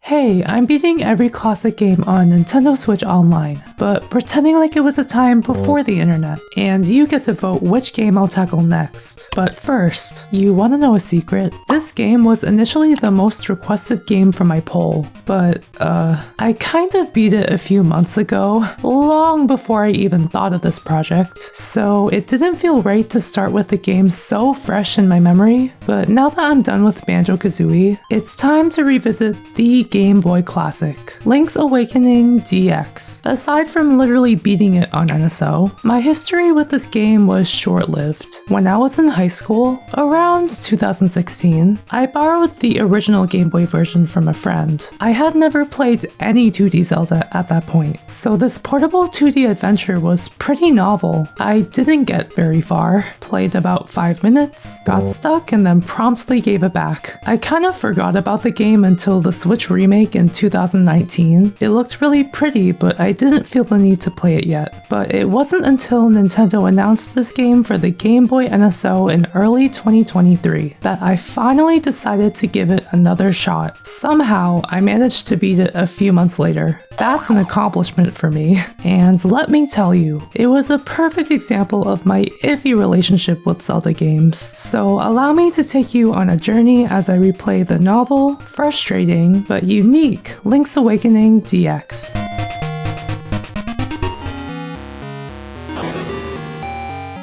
Hey, I'm beating every classic game on Nintendo Switch Online, but pretending like it was a time before the internet, and you get to vote which game I'll tackle next. But first, you wanna know a secret? This game was initially the most requested game for my poll, but I kinda beat it a few months ago, long before I even thought of this project, so it didn't feel right to start with a game so fresh in my memory. But now that I'm done with Banjo-Kazooie, it's time to revisit the Game Boy classic, Link's Awakening DX. Aside from literally beating it on NSO, my history with this game was short-lived. When I was in high school, around 2016, I borrowed the original Game Boy version from a friend. I had never played any 2D Zelda at that point, so this portable 2D adventure was pretty novel. I didn't get very far, played about 5 minutes, got stuck, and then promptly gave it back. I kind of forgot about the game until the Switch remake in 2019. It looked really pretty, but I didn't feel the need to play it yet. But it wasn't until Nintendo announced this game for the Game Boy NSO in early 2023 that I finally decided to give it another shot. Somehow, I managed to beat it a few months later. That's an accomplishment for me, and let me tell you, it was a perfect example of my iffy relationship with Zelda games. So allow me to take you on a journey as I replay the novel, frustrating, but unique Link's Awakening DX.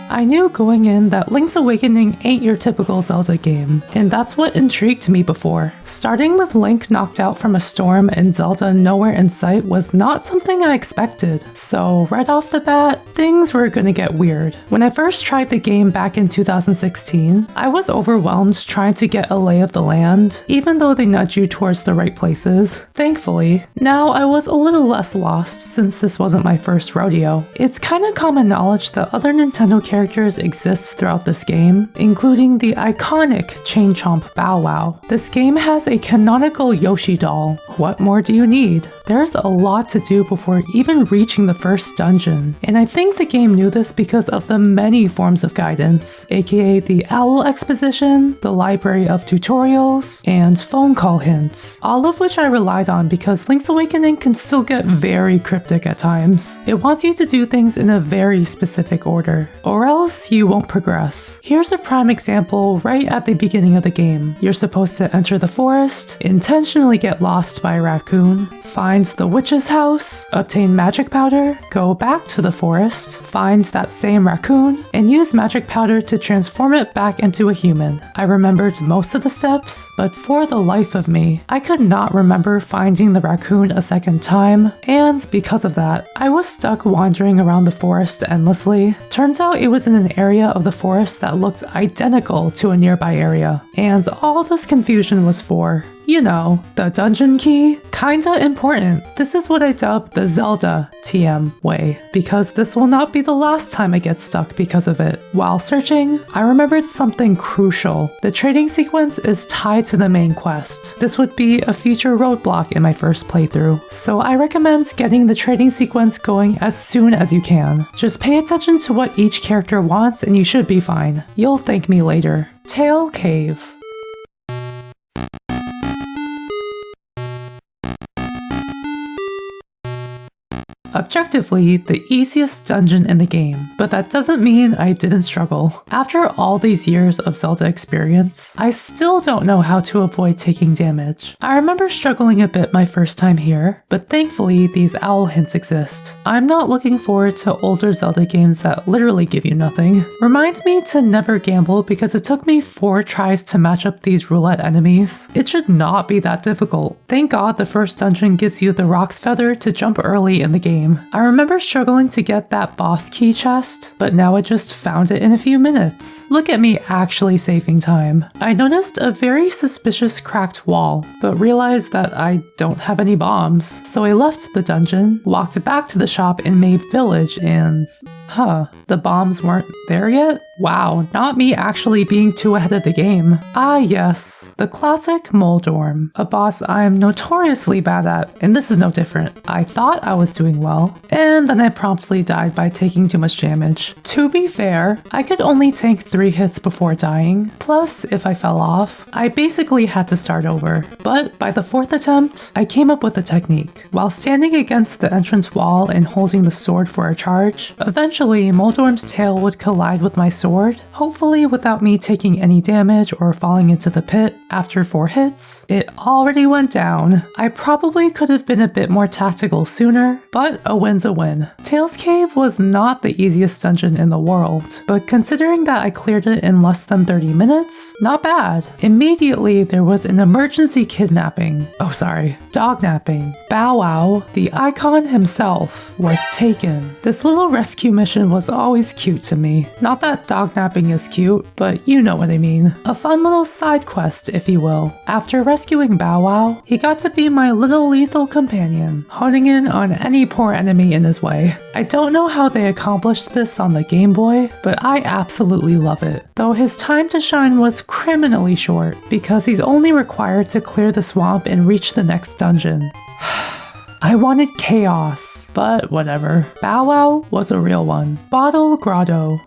I knew going in that Link's Awakening ain't your typical Zelda game, and that's what intrigued me before. Starting with Link knocked out from a storm and Zelda nowhere in sight was not something I expected, so right off the bat, things were gonna get weird. When I first tried the game back in 2016, I was overwhelmed trying to get a lay of the land, even though they nudge you towards the right places. Thankfully, now I was a little less lost since this wasn't my first rodeo. It's kinda common knowledge that other Nintendo characters exist throughout this game, including the iconic Chain Chomp Bow Wow. This game has a canonical Yoshi doll. What more do you need? There's a lot to do before even reaching the first dungeon, and I think the game knew this because of the many forms of guidance, aka the Owl Exposition, the Library of Tutorials, and phone call hints, all of which I relied on because Link's Awakening can still get very cryptic at times. It wants you to do things in a very specific order, or else you won't progress. Here's a prime example right at the beginning of the game. You're supposed to enter the forest, intentionally get lost by a raccoon, find the witch's house, obtain magic powder, go back to the forest, find that same raccoon, and use magic powder to transform it back into a human. I remembered most of the steps, but for the life of me, I could not remember finding the raccoon a second time, and because of that, I was stuck wandering around the forest endlessly. Turns out it was in an area of the forest that looked identical to a nearby area, and all this confusion was for, you know, the dungeon key? Kinda important. This is what I dub the Zelda TM way, because this will not be the last time I get stuck because of it. While searching, I remembered something crucial. The trading sequence is tied to the main quest. This would be a future roadblock in my first playthrough, so I recommend getting the trading sequence going as soon as you can. Just pay attention to what each character wants and you should be fine. You'll thank me later. Tail Cave. Objectively, the easiest dungeon in the game, but that doesn't mean I didn't struggle. After all these years of Zelda experience, I still don't know how to avoid taking damage. I remember struggling a bit my first time here, but thankfully these owl hints exist. I'm not looking forward to older Zelda games that literally give you nothing. Reminds me to never gamble because it took me 4 tries to match up these roulette enemies. It should not be that difficult. Thank God the first dungeon gives you the Roc's Feather to jump early in the game. I remember struggling to get that boss key chest, but now I just found it in a few minutes. Look at me actually saving time. I noticed a very suspicious cracked wall, but realized that I don't have any bombs. So I left the dungeon, walked back to the shop in Mabe Village, and the bombs weren't there yet? Wow, not me actually being too ahead of the game. Ah yes, the classic Moldorm, a boss I'm notoriously bad at, and this is no different. I thought I was doing well, well. And then I promptly died by taking too much damage. To be fair, I could only tank 3 hits before dying. Plus, if I fell off, I basically had to start over. But by the 4th attempt, I came up with a technique. While standing against the entrance wall and holding the sword for a charge, eventually Moldorm's tail would collide with my sword, hopefully without me taking any damage or falling into the pit. After 4 hits, it already went down. I probably could have been a bit more tactical sooner, but a win's a win. Tails Cave was not the easiest dungeon in the world, but considering that I cleared it in less than 30 minutes, not bad. Immediately there was an emergency kidnapping. Oh sorry, dognapping. Bow Wow, the icon himself, was taken. This little rescue mission was always cute to me. Not that dognapping is cute, but you know what I mean. A fun little side quest, if you will. After rescuing Bow Wow, he got to be my little lethal companion, honing in on any poor enemy in his way. I don't know how they accomplished this on the Game Boy, but I absolutely love it. Though his time to shine was criminally short, because he's only required to clear the swamp and reach the next dungeon. I wanted chaos, but whatever. Bow Wow was a real one. Bottle Grotto.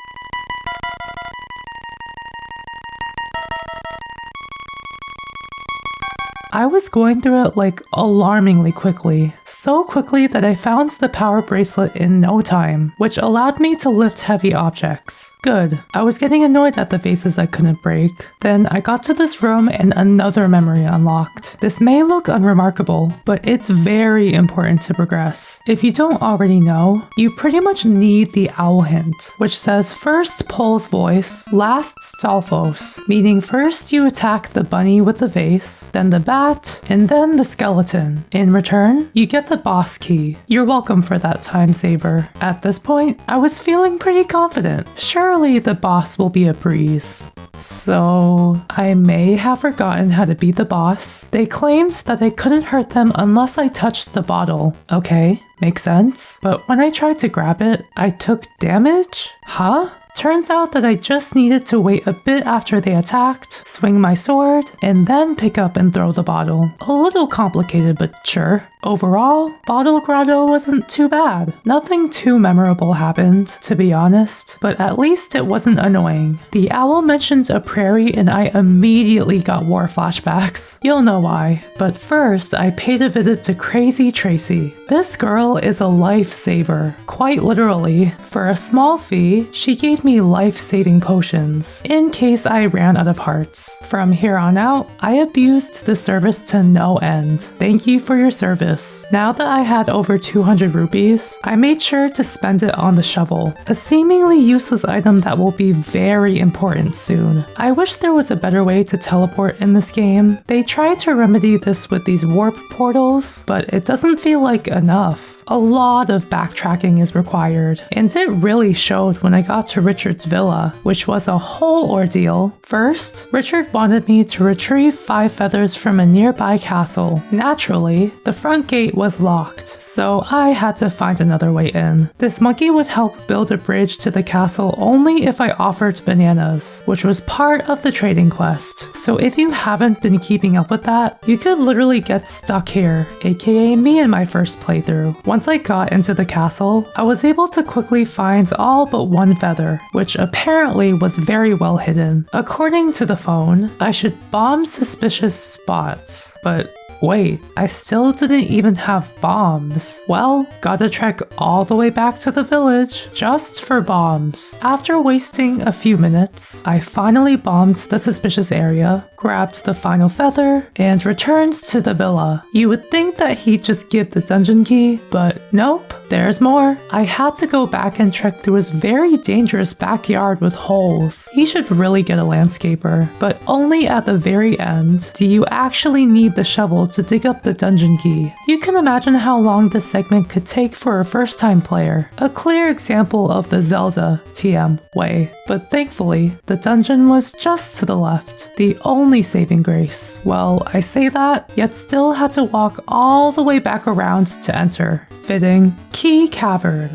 I was going through it like alarmingly quickly. So quickly that I found the power bracelet in no time, which allowed me to lift heavy objects. Good. I was getting annoyed at the vases I couldn't break. Then I got to this room and another memory unlocked. This may look unremarkable, but it's very important to progress. If you don't already know, you pretty much need the owl hint, which says first Pole's voice, last Stalfos, meaning first you attack the bunny with the vase, then the bat, and then the skeleton. In return, you get the boss key. You're welcome for that time saver. At this point, I was feeling pretty confident. Surely the boss will be a breeze. So, I may have forgotten how to beat the boss. They claimed that I couldn't hurt them unless I touched the bottle. Okay, makes sense. But when I tried to grab it, I took damage? Huh? Turns out that I just needed to wait a bit after they attacked, swing my sword, and then pick up and throw the bottle. A little complicated, but sure. Overall, Bottle Grotto wasn't too bad. Nothing too memorable happened, to be honest, but at least it wasn't annoying. The owl mentioned a prairie and I immediately got war flashbacks. You'll know why. But first, I paid a visit to Crazy Tracy. This girl is a lifesaver, quite literally. For a small fee, she gave me life-saving potions, in case I ran out of hearts. From here on out, I abused the service to no end. Thank you for your service. Now that I had over 200 rupees, I made sure to spend it on the shovel, a seemingly useless item that will be very important soon. I wish there was a better way to teleport in this game. They tried to remedy this with these warp portals, but it doesn't feel like enough. A lot of backtracking is required, and it really showed when I got to Richard's villa, which was a whole ordeal. First, Richard wanted me to retrieve 5 feathers from a nearby castle. Naturally, the front gate was locked, so I had to find another way in. This monkey would help build a bridge to the castle only if I offered bananas, which was part of the trading quest. So if you haven't been keeping up with that, you could literally get stuck here, aka me in my first playthrough. Once I got into the castle, I was able to quickly find all but 1 feather, which apparently was very well hidden. According to the phone, I should bomb suspicious spots, but wait, I still didn't even have bombs. Well, gotta trek all the way back to the village just for bombs. After wasting a few minutes, I finally bombed the suspicious area, grabbed the final feather, and returned to the villa. You would think that he'd just give the dungeon key, but nope, there's more. I had to go back and trek through his very dangerous backyard with holes. He should really get a landscaper, but only at the very end do you actually need the shovel to dig up the dungeon key. You can imagine how long this segment could take for a first-time player. A clear example of the Zelda TM way. But thankfully, the dungeon was just to the left, the only saving grace. Well, I say that, yet still had to walk all the way back around to enter. Fitting. Key Cavern.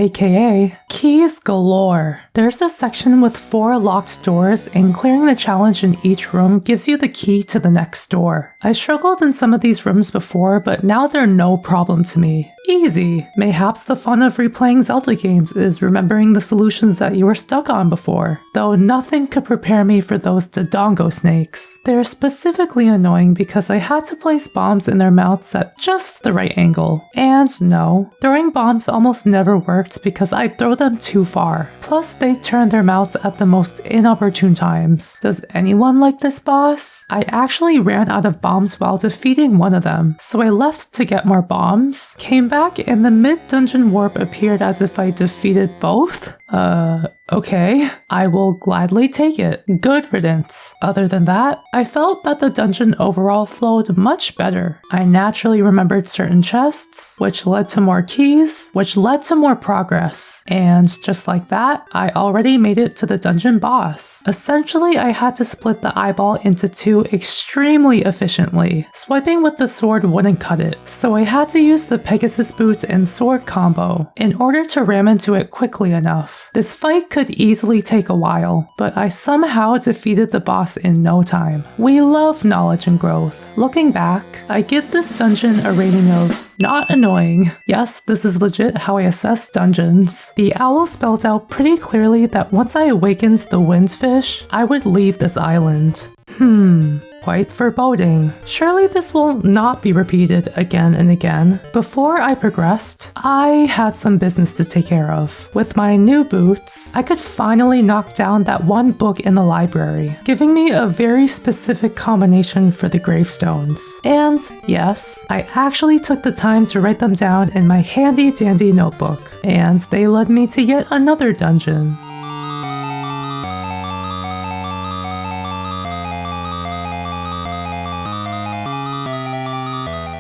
aka keys galore. There's a section with 4 locked doors, and clearing the challenge in each room gives you the key to the next door. I struggled in some of these rooms before, but now they're no problem to me. Easy. Mayhaps the fun of replaying Zelda games is remembering the solutions that you were stuck on before, though nothing could prepare me for those Dodongo snakes. They're specifically annoying because I had to place bombs in their mouths at just the right angle. And no, throwing bombs almost never worked because I'd throw them too far. Plus, they turn their mouths at the most inopportune times. Does anyone like this boss? I actually ran out of bombs while defeating one of them, so I left to get more bombs, came back, and the mid-dungeon warp appeared as if I defeated both? Okay. I will gladly take it. Good riddance. Other than that, I felt that the dungeon overall flowed much better. I naturally remembered certain chests, which led to more keys, which led to more progress. And just like that, I already made it to the dungeon boss. Essentially, I had to split the eyeball into 2 extremely efficiently. Swiping with the sword wouldn't cut it, so I had to use the Pegasus boots and sword combo in order to ram into it quickly enough. This fight could easily take a while, but I somehow defeated the boss in no time. We love knowledge and growth. Looking back, I give this dungeon a rating of not annoying. Yes, this is legit how I assess dungeons. The owl spelled out pretty clearly that once I awakened the windsfish, I would leave this island. Quite foreboding. Surely this will not be repeated again and again. Before I progressed, I had some business to take care of. With my new boots, I could finally knock down that one book in the library, giving me a very specific combination for the gravestones. And yes, I actually took the time to write them down in my handy dandy notebook, and they led me to yet another dungeon.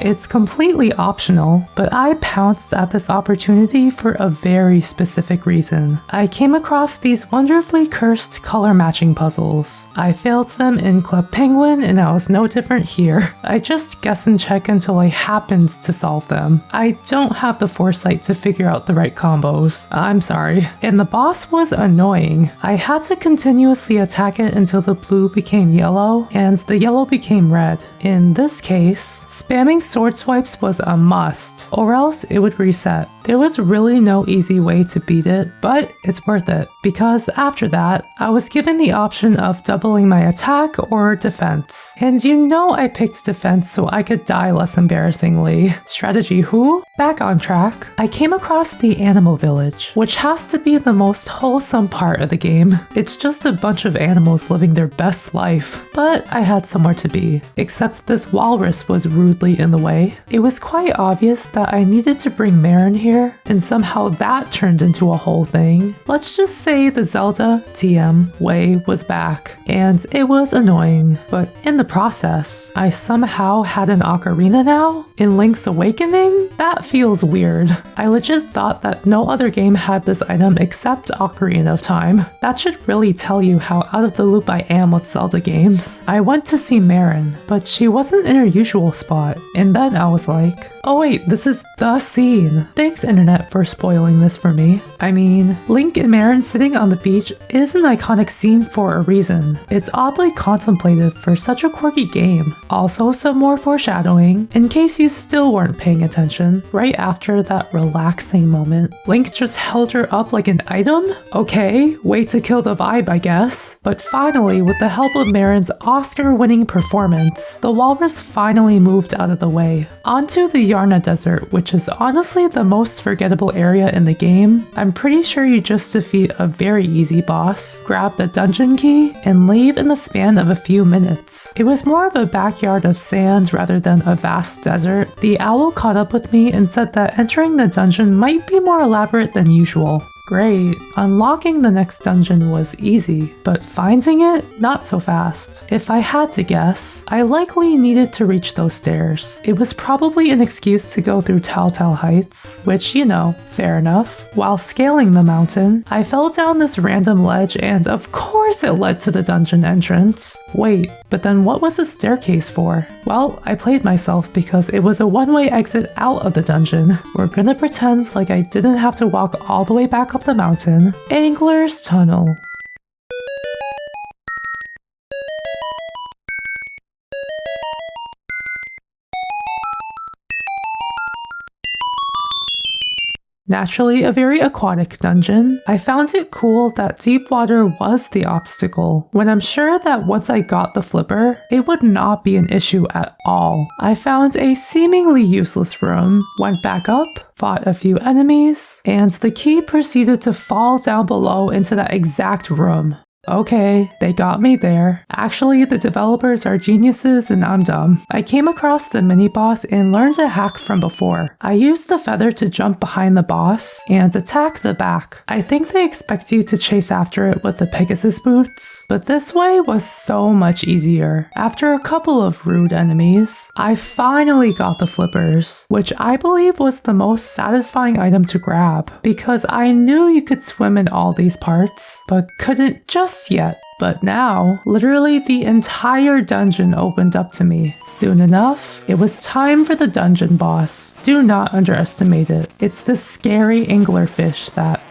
It's completely optional, but I pounced at this opportunity for a very specific reason. I came across these wonderfully cursed color matching puzzles. I failed them in Club Penguin, and I was no different here. I just guess and check until I happened to solve them. I don't have the foresight to figure out the right combos. I'm sorry. And the boss was annoying. I had to continuously attack it until the blue became yellow, and the yellow became red. In this case, spamming sword swipes was a must, or else it would reset. There was really no easy way to beat it, but it's worth it, because after that, I was given the option of doubling my attack or defense. And you know I picked defense so I could die less embarrassingly. Strategy who? Back on track. I came across the animal village, which has to be the most wholesome part of the game. It's just a bunch of animals living their best life, but I had somewhere to be, except this walrus was rudely in the way. It was quite obvious that I needed to bring Marin here, and somehow that turned into a whole thing. Let's just say the Zelda TM way was back, and it was annoying, but in the process, I somehow had an ocarina now? In Link's Awakening? That feels weird. I legit thought that no other game had this item except Ocarina of Time. That should really tell you how out of the loop I am with Zelda games. I went to see Marin, but she wasn't in her usual spot, and then I was like, oh wait, this is the scene. Thanks internet for spoiling this for me. I mean, Link and Marin sitting on the beach is an iconic scene for a reason. It's oddly contemplative for such a quirky game. Also some more foreshadowing, in case you still weren't paying attention. Right after that relaxing moment, Link just held her up like an item? Okay, way to kill the vibe I guess. But finally, with the help of Marin's Oscar-winning performance, the walrus finally moved out of the way. Onto the Yarna Desert, which is honestly the most forgettable area in the game. I'm pretty sure you just defeat a very easy boss, grab the dungeon key, and leave in the span of a few minutes. It was more of a backyard of sand rather than a vast desert. The owl caught up with me and said that entering the dungeon might be more elaborate than usual. Great. Unlocking the next dungeon was easy, but finding it? Not so fast. If I had to guess, I likely needed to reach those stairs. It was probably an excuse to go through Telltale Heights, which, you know, fair enough. While scaling the mountain, I fell down this random ledge and of course it led to the dungeon entrance. Wait, but then what was the staircase for? Well, I played myself because it was a one-way exit out of the dungeon. We're gonna pretend like I didn't have to walk all the way back up the mountain. Angler's Tunnel. Naturally, a very aquatic dungeon. I found it cool that deep water was the obstacle, when I'm sure that once I got the flipper, it would not be an issue at all. I found a seemingly useless room, went back up, fought a few enemies, and the key proceeded to fall down below into that exact room. Okay, they got me there. Actually, the developers are geniuses and I'm dumb. I came across the mini-boss and learned a hack from before. I used the feather to jump behind the boss and attack the back. I think they expect you to chase after it with the Pegasus boots, but this way was so much easier. After a couple of rude enemies, I finally got the flippers, which I believe was the most satisfying item to grab, because I knew you could swim in all these parts, but couldn't just yet. But now, literally the entire dungeon opened up to me. Soon enough, it was time for the dungeon boss. Do not underestimate it. It's the scary anglerfish that...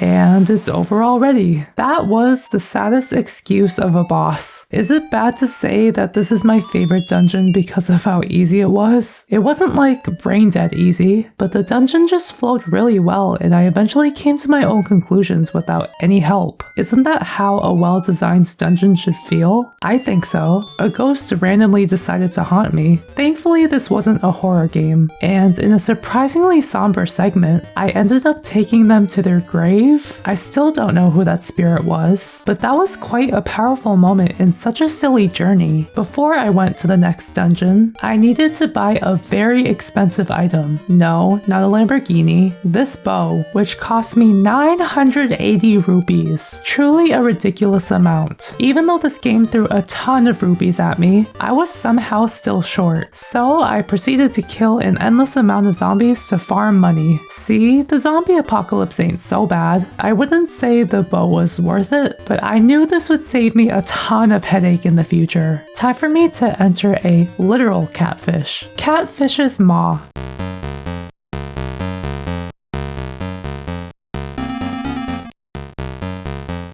And it's over already. That was the saddest excuse of a boss. Is it bad to say that this is my favorite dungeon because of how easy it was? It wasn't like brain dead easy, but the dungeon just flowed really well and I eventually came to my own conclusions without any help. Isn't that how a well-designed dungeon should feel? I think so. A ghost randomly decided to haunt me. Thankfully, this wasn't a horror game, and in a surprisingly somber segment, I ended up taking them to their grave. I still don't know who that spirit was, but that was quite a powerful moment in such a silly journey. Before I went to the next dungeon, I needed to buy a very expensive item. No, not a Lamborghini. This bow, which cost me 980 rupees. Truly a ridiculous amount. Even though this game threw a ton of rupees at me, I was somehow still short. So I proceeded to kill an endless amount of zombies to farm money. See, the zombie apocalypse ain't so bad. I wouldn't say the bow was worth it, but I knew this would save me a ton of headache in the future. Time for me to enter a literal catfish. Catfish's maw.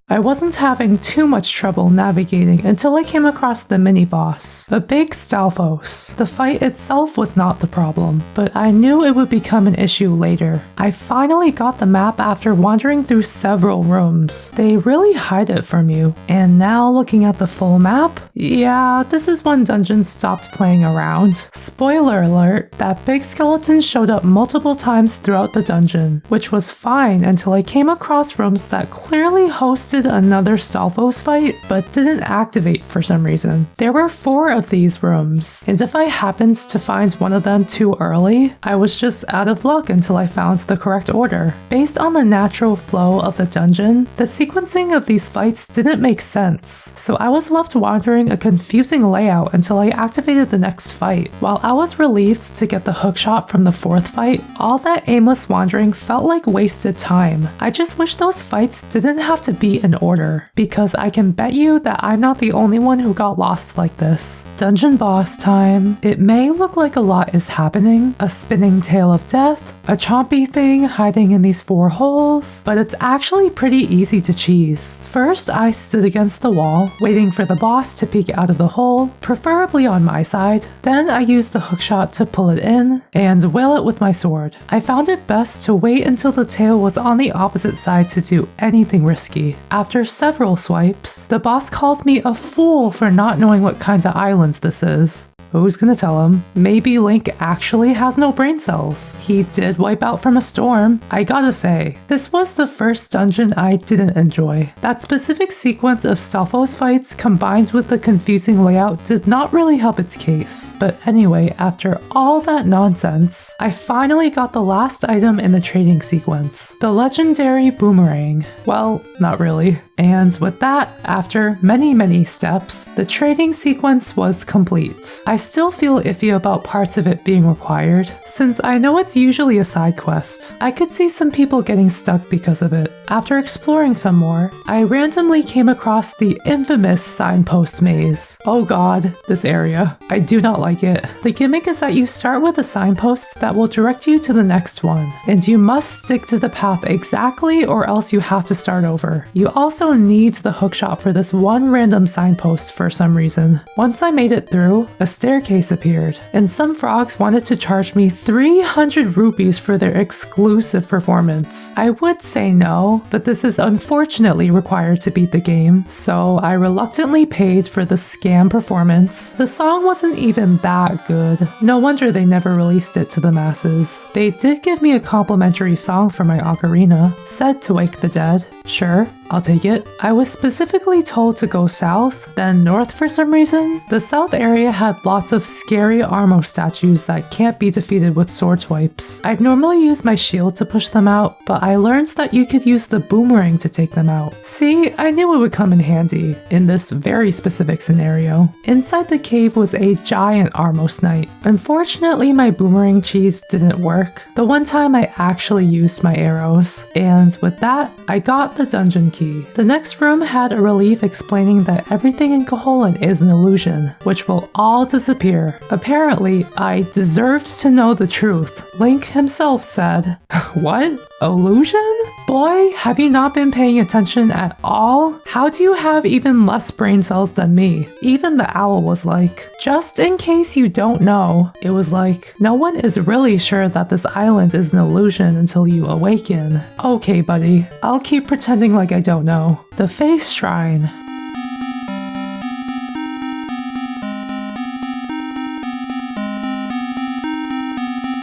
I wasn't having too much trouble navigating until I came across the mini-boss, a big Stalfos. The fight itself was not the problem, but I knew it would become an issue later. I finally got the map after wandering through several rooms. They really hide it from you. And now looking at the full map, yeah, this is when dungeons stopped playing around. Spoiler alert, that big skeleton showed up multiple times throughout the dungeon, which was fine until I came across rooms that clearly hosted another Stalfos fight, but didn't activate for some reason. There were 4 of these rooms, and if I happened to find one of them too early, I was just out of luck until I found the correct order. Based on the natural flow of the dungeon, the sequencing of these fights didn't make sense, so I was left wandering a confusing layout until I activated the next fight. While I was relieved to get the hookshot from the 4th fight, all that aimless wandering felt like wasted time. I just wish those fights didn't have to be in order, because I can bet you that I'm not the only one who got lost like this. Dungeon boss time. It may look like a lot is happening, a spinning tail of death, a chompy thing hiding in these 4 holes, but it's actually pretty easy to cheese. First, I stood against the wall, waiting for the boss to peek out of the hole, preferably on my side. Then I used the hookshot to pull it in, and whale it with my sword. I found it best to wait until the tail was on the opposite side to do anything risky. After several swipes, the boss calls me a fool for not knowing what kinds of islands this is. Who's gonna tell him? Maybe Link actually has no brain cells. He did wipe out from a storm. I gotta say, this was the first dungeon I didn't enjoy. That specific sequence of Stalfos fights combined with the confusing layout did not really help its case. But anyway, after all that nonsense, I finally got the last item in the trading sequence, the legendary boomerang. Well, not really. And with that, after many steps, the trading sequence was complete. I still feel iffy about parts of it being required, since I know it's usually a side quest. I could see some people getting stuck because of it. After exploring some more, I randomly came across the infamous signpost maze. Oh god, this area. I do not like it. The gimmick is that you start with a signpost that will direct you to the next one, and you must stick to the path exactly or else you have to start over. You also need the hookshot for this one random signpost for some reason. Once I made it through, a staircase appeared, and some frogs wanted to charge me 300 rupees for their exclusive performance. I would say no, but this is unfortunately required to beat the game, so I reluctantly paid for the scam performance. The song wasn't even that good. No wonder they never released it to the masses. They did give me a complimentary song for my ocarina, said to wake the dead. Sure, I'll take it. I was specifically told to go south, then north for some reason. The south area had lots of scary Armo statues that can't be defeated with sword swipes. I'd normally use my shield to push them out, but I learned that you could use the boomerang to take them out. See, I knew it would come in handy in this very specific scenario. Inside the cave was a giant Armos knight. Unfortunately, my boomerang cheese didn't work the one time I actually used my arrows, and with that, I got the dungeon key. The next room had a relief explaining that everything in Koholint is an illusion, which will all disappear. Apparently, I deserved to know the truth. Link himself said, "What? Illusion? Boy, have you not been paying attention at all? How do you have even less brain cells than me?" Even the owl was like, "Just in case you don't know," it was like, "No one is really sure that this island is an illusion until you awaken." Okay, buddy, I'll keep pretending like I don't know. The Face Shrine.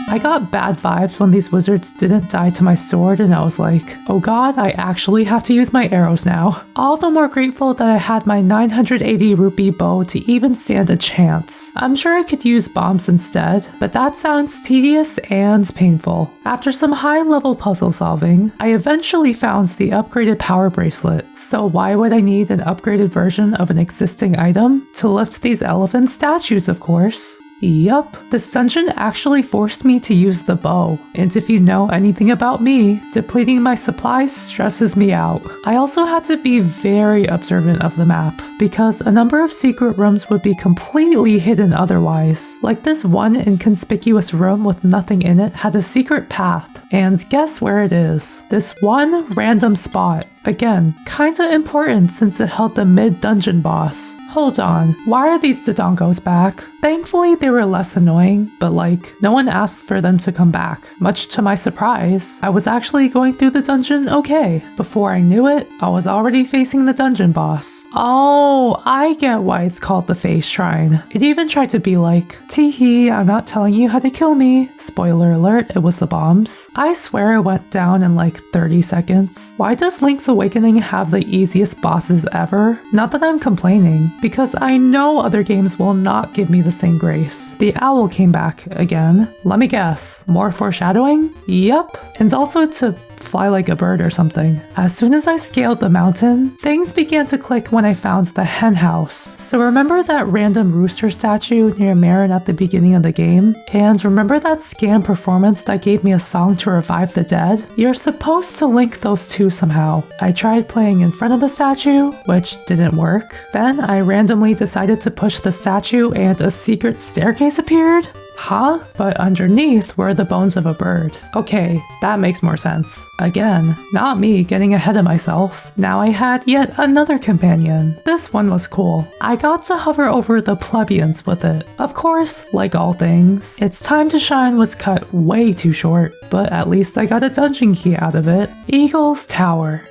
I got bad vibes when these wizards didn't die to my sword, and I was like, oh god, I actually have to use my arrows now. All the more grateful that I had my 980 rupee bow to even stand a chance. I'm sure I could use bombs instead, but that sounds tedious and painful. After some high-level puzzle solving, I eventually found the upgraded power bracelet. So why would I need an upgraded version of an existing item? To lift these elephant statues, of course. Yup, this dungeon actually forced me to use the bow, and if you know anything about me, depleting my supplies stresses me out. I also had to be very observant of the map, because a number of secret rooms would be completely hidden otherwise. Like this one inconspicuous room with nothing in it had a secret path, and guess where it is? This one random spot. Again, kinda important since it held the mid-dungeon boss. Hold on, why are these Dodongos back? Thankfully they were less annoying, but like, no one asked for them to come back. Much to my surprise, I was actually going through the dungeon okay. Before I knew it, I was already facing the dungeon boss. Oh, I get why it's called the Face Shrine. It even tried to be like, teehee, I'm not telling you how to kill me. Spoiler alert, it was the bombs. I swear it went down in like 30 seconds. Why does Link's Awakening have the easiest bosses ever? Not that I'm complaining, because I know other games will not give me the same grace. The owl came back again. Let me guess, more foreshadowing? Yup, and also to fly like a bird or something. As soon as I scaled the mountain, things began to click when I found the hen house. So remember that random rooster statue near Marin at the beginning of the game? And remember that scam performance that gave me a song to revive the dead? You're supposed to link those two somehow. I tried playing in front of the statue, which didn't work. Then I randomly decided to push the statue and a secret staircase appeared? Huh? But underneath were the bones of a bird. Okay, that makes more sense. Again, not me getting ahead of myself. Now I had yet another companion. This one was cool. I got to hover over the plebeians with it. Of course, like all things, its time to shine was cut way too short, but at least I got a dungeon key out of it. Eagle's Tower.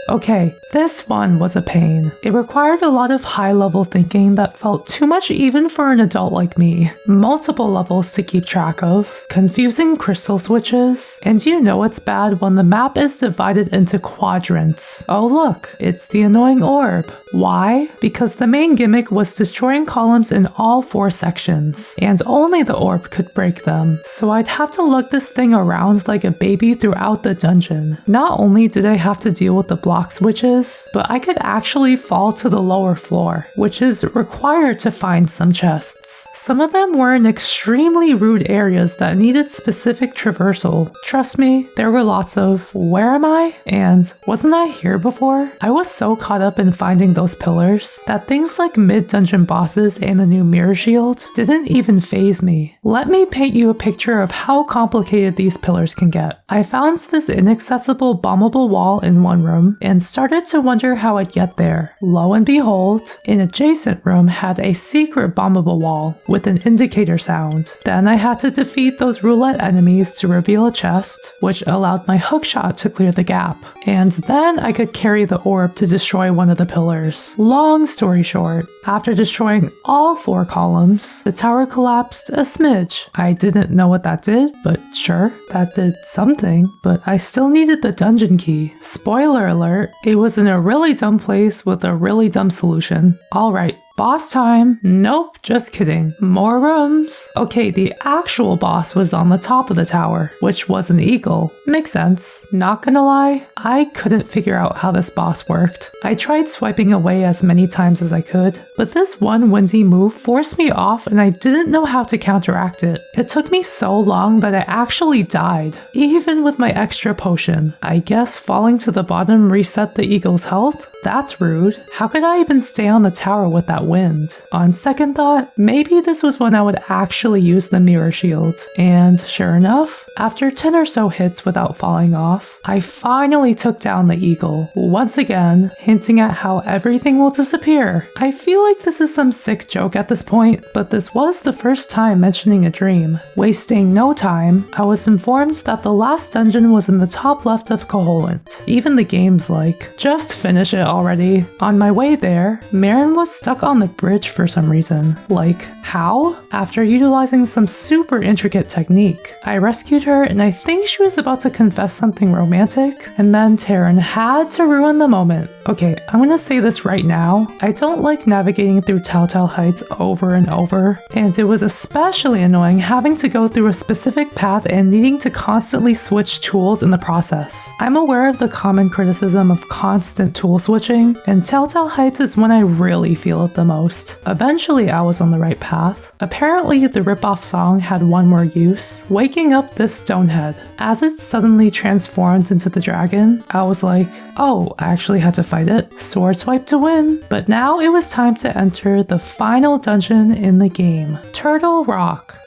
Okay, this one was a pain. It required a lot of high-level thinking that felt too much even for an adult like me. Multiple levels to keep track of, confusing crystal switches, and you know it's bad when the map is divided into quadrants. Oh look, it's the annoying orb. Why? Because the main gimmick was destroying columns in all 4 sections, and only the orb could break them. So I'd have to lug this thing around like a baby throughout the dungeon. Not only did I have to deal with the block switches, but I could actually fall to the lower floor, which is required to find some chests. Some of them were in extremely rude areas that needed specific traversal. Trust me, there were lots of, where am I? And wasn't I here before? I was so caught up in finding those pillars that things like mid-dungeon bosses and the new mirror shield didn't even faze me. Let me paint you a picture of how complicated these pillars can get. I found this inaccessible bombable wall in one room and started to wonder how I'd get there. Lo and behold, an adjacent room had a secret bombable wall with an indicator sound. Then I had to defeat those roulette enemies to reveal a chest, which allowed my hookshot to clear the gap. And then I could carry the orb to destroy one of the pillars. Long story short, after destroying all 4 columns, the tower collapsed a smidge. I didn't know what that did, but sure, that did something, but I still needed the dungeon key. Spoiler alert, it was in a really dumb place with a really dumb solution. Alright, boss time. Nope, just kidding. More rooms. Okay, the actual boss was on the top of the tower, which was an eagle. Makes sense. Not gonna lie, I couldn't figure out how this boss worked. I tried swiping away as many times as I could, but this one windy move forced me off and I didn't know how to counteract it. It took me so long that I actually died, even with my extra potion. I guess falling to the bottom reset the eagle's health? That's rude. How could I even stay on the tower with that wind? On second thought, maybe this was when I would actually use the mirror shield. And sure enough, after 10 or so hits without falling off, I finally took down the eagle. Once again, hinting at how everything will disappear. I feel like this is some sick joke at this point, but this was the first time mentioning a dream. Wasting no time, I was informed that the last dungeon was in the top left of Koholint. Even the game's like, just finish it already. On my way there, Marin was stuck on the bridge for some reason. Like, how? After utilizing some super intricate technique, I rescued her and I think she was about to confess something romantic, and then Terran had to ruin the moment. Okay, I'm gonna say this right now. I don't like navigating through Telltale Heights over and over, and it was especially annoying having to go through a specific path and needing to constantly switch tools in the process. I'm aware of the common criticism of constant tool switching, and Telltale Heights is when I really feel it the most. Eventually I was on the right path. Apparently the ripoff song had one more use, waking up this stonehead. As it suddenly transformed into the dragon, I was like, oh, I actually had to fight it. Sword swipe to win. But now it was time to enter the final dungeon in the game, Turtle Rock.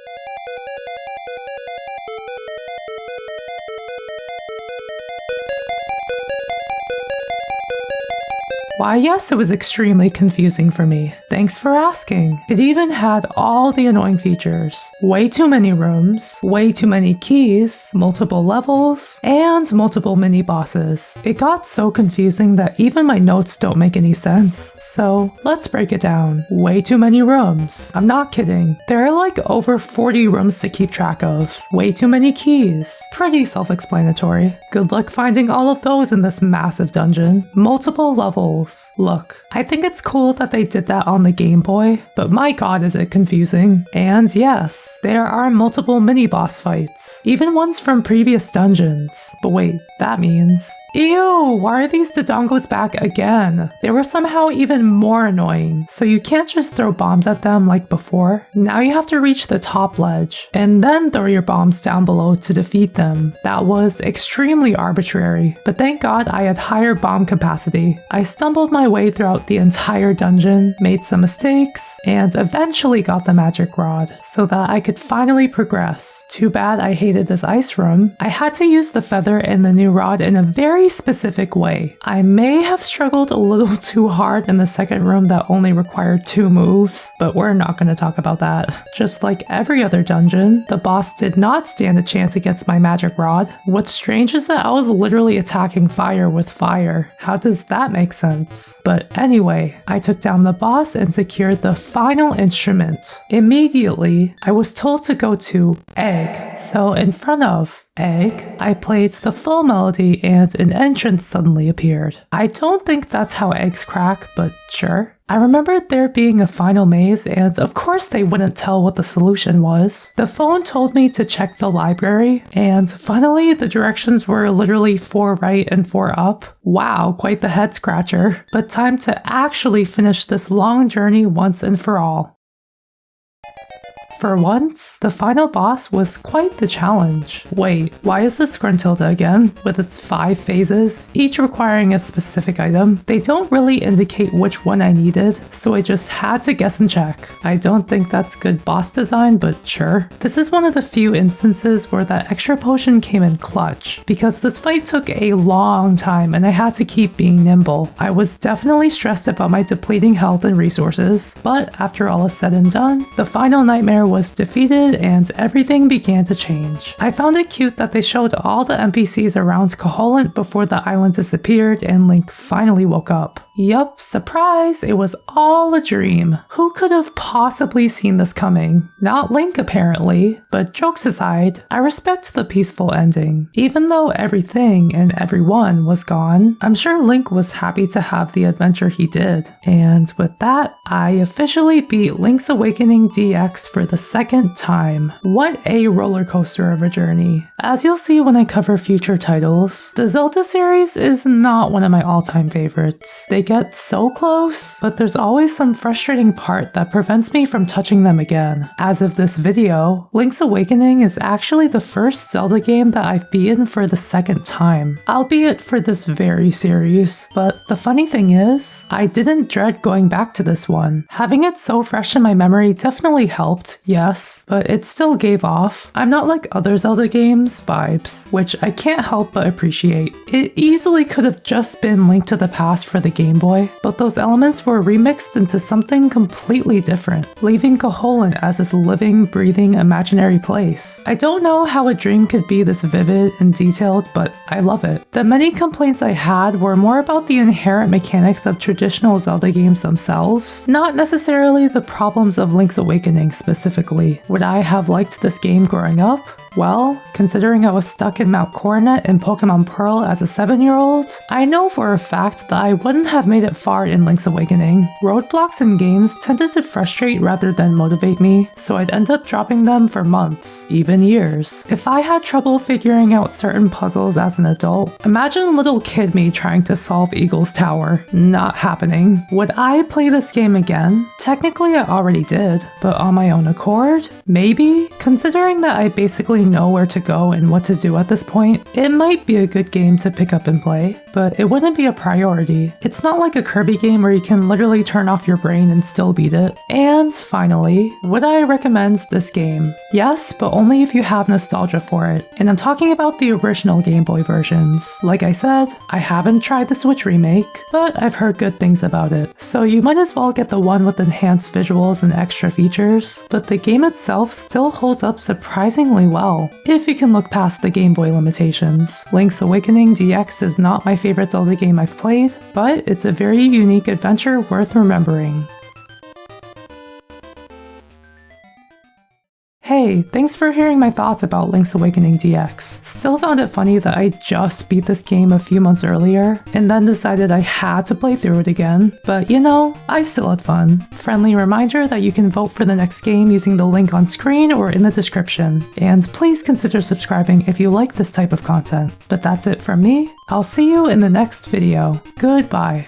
Why yes, it was extremely confusing for me. Thanks for asking. It even had all the annoying features. Way too many rooms, way too many keys, multiple levels, and multiple mini-bosses. It got so confusing that even my notes don't make any sense. So let's break it down. Way too many rooms. I'm not kidding. There are like over 40 rooms to keep track of. Way too many keys. Pretty self-explanatory. Good luck finding all of those in this massive dungeon. Multiple levels. Look, I think it's cool that they did that on the Game Boy, but my god is it confusing. And yes, there are multiple mini-boss fights, even ones from previous dungeons. But wait, that means... Ew, why are these Dodongos back again? They were somehow even more annoying, so you can't just throw bombs at them like before. Now you have to reach the top ledge, and then throw your bombs down below to defeat them. That was extremely arbitrary, but thank god I had higher bomb capacity. I stumbled my way throughout the entire dungeon, made some mistakes, and eventually got the magic rod, so that I could finally progress. Too bad I hated this ice room. I had to use the feather in the new new rod in a very specific way. I may have struggled a little too hard in the second room that only required 2 moves, but we're not going to talk about that. Just like every other dungeon, the boss did not stand a chance against my magic rod. What's strange is that I was literally attacking fire with fire. How does that make sense? But anyway, I took down the boss and secured the final instrument. Immediately, I was told to go to Egg. So in front of Egg, I played the full melody and an entrance suddenly appeared. I don't think that's how eggs crack, but sure. I remembered there being a final maze, and of course they wouldn't tell what the solution was. The phone told me to check the library, and finally the directions were literally 4 right and 4 up. Wow, quite the head scratcher. But time to actually finish this long journey once and for all. For once, the final boss was quite the challenge. Wait, why is this Gruntilda again, with its 5 phases, each requiring a specific item? They don't really indicate which one I needed, so I just had to guess and check. I don't think that's good boss design, but sure. This is one of the few instances where that extra potion came in clutch, because this fight took a long time and I had to keep being nimble. I was definitely stressed about my depleting health and resources, but after all is said and done, the final nightmare was defeated and everything began to change. I found it cute that they showed all the NPCs around Koholint before the island disappeared and Link finally woke up. Yup, surprise, it was all a dream. Who could have possibly seen this coming? Not Link apparently, but jokes aside, I respect the peaceful ending. Even though everything and everyone was gone, I'm sure Link was happy to have the adventure he did. And with that, I officially beat Link's Awakening DX for the 2nd time. What a roller coaster of a journey. As you'll see when I cover future titles, the Zelda series is not one of my all-time favorites. They get so close, but there's always some frustrating part that prevents me from touching them again. As of this video, Link's Awakening is actually the first Zelda game that I've beaten for the 2nd time, albeit for this very series. But the funny thing is, I didn't dread going back to this one. Having it so fresh in my memory definitely helped, yes, but it still gave off "I'm not like other Zelda games" vibes, which I can't help but appreciate. It easily could have just been Link to the Past for the Game Boy, but those elements were remixed into something completely different, leaving Koholint as this living, breathing, imaginary place. I don't know how a dream could be this vivid and detailed, but I love it. The many complaints I had were more about the inherent mechanics of traditional Zelda games themselves, not necessarily the problems of Link's Awakening specifically. Would I have liked this game growing up? Well, considering I was stuck in Mount Coronet in Pokemon Pearl as a 7-year-old, I know for a fact that I wouldn't have made it far in Link's Awakening. Roadblocks in games tended to frustrate rather than motivate me, so I'd end up dropping them for months, even years. If I had trouble figuring out certain puzzles as an adult, imagine little kid me trying to solve Eagle's Tower. Not happening. Would I play this game again? Technically I already did, but on my own accord? Maybe? Considering that I basically know where to go and what to do at this point, it might be a good game to pick up and play, but it wouldn't be a priority. It's not like a Kirby game where you can literally turn off your brain and still beat it. And finally, would I recommend this game? Yes, but only if you have nostalgia for it, and I'm talking about the original Game Boy versions. Like I said, I haven't tried the Switch remake, but I've heard good things about it, so you might as well get the one with enhanced visuals and extra features, but the game itself still holds up surprisingly well, if you can look past the Game Boy limitations. Link's Awakening DX is not my favorite Zelda game I've played, but it's a very unique adventure worth remembering. Hey, thanks for hearing my thoughts about Link's Awakening DX. Still found it funny that I just beat this game a few months earlier, and then decided I had to play through it again. But you know, I still had fun. Friendly reminder that you can vote for the next game using the link on screen or in the description. And please consider subscribing if you like this type of content. But that's it from me. I'll see you in the next video. Goodbye.